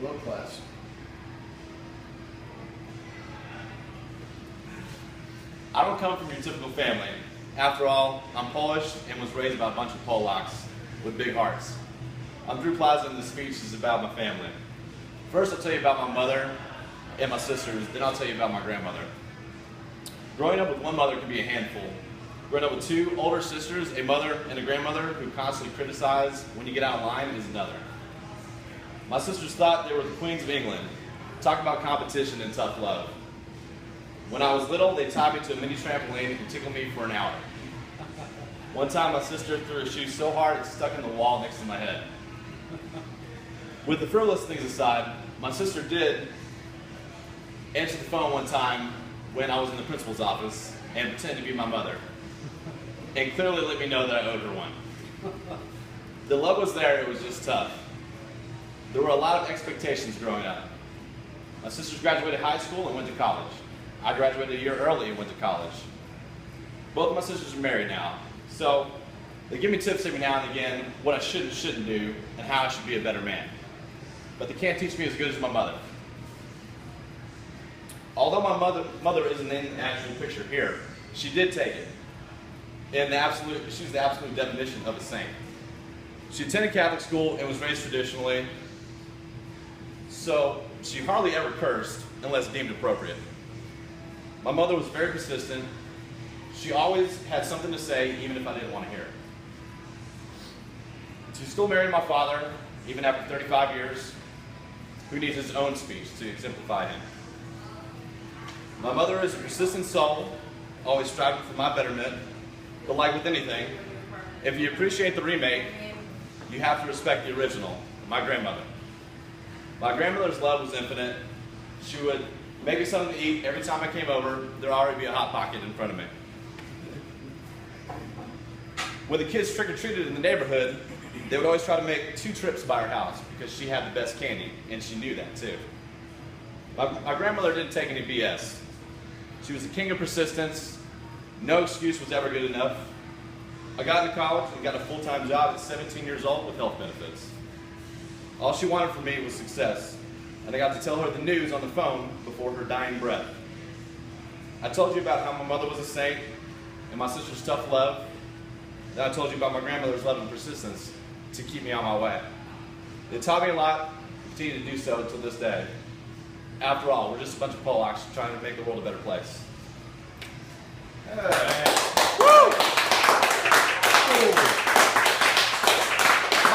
Hello, class. I don't come from your typical family. After all, I'm Polish and was raised by a bunch of Polacks with big hearts. I'm through Plaza and the speech is about my family. First, I'll tell you about my mother and my sisters, then I'll tell you about my grandmother. Growing up with one mother can be a handful. Growing up with two older sisters, a mother and a grandmother who constantly criticize when you get out of line is another. My sisters thought they were the queens of England. Talk about competition and tough love. When I was little, they tied me to a mini trampoline and tickled me for an hour. One time, my sister threw a shoe so hard it stuck in the wall next to my head. With the frivolous things aside, my sister did answer the phone one time when I was in the principal's office and pretended to be my mother, and clearly let me know that I owed her one. The love was there, it was just tough. There were a lot of expectations growing up. My sisters graduated high school and went to college. I graduated a year early and went to college. Both of my sisters are married now, so they give me tips every now and again what I should and shouldn't do and how I should be a better man. But they can't teach me as good as my mother. Although my mother isn't in the actual picture here, she did take it. And she's the absolute definition of a saint. She attended Catholic school and was raised traditionally, so she hardly ever cursed unless deemed appropriate. My mother was very persistent. She always had something to say, even if I didn't want to hear it. She still married my father, even after 35 years, who needs his own speech to exemplify him. My mother is a persistent soul, always striving for my betterment, but like with anything, if you appreciate the remake, you have to respect the original, my grandmother. My grandmother's love was infinite. She would make me something to eat every time I came over. There'd already be a Hot Pocket in front of me. When the kids trick-or-treated in the neighborhood, they would always try to make 2 trips by her house because she had the best candy, and she knew that too. My grandmother didn't take any BS. She was the king of persistence. No excuse was ever good enough. I got into college and got a full-time job at 17 years old with health benefits. All she wanted from me was success, and I got to tell her the news on the phone before her dying breath. I told you about how my mother was a saint and my sister's tough love. Then I told you about my grandmother's love and persistence to keep me on my way. They taught me a lot, and continue to do so until this day. After all, we're just a bunch of Polacks trying to make the world a better place. Hey.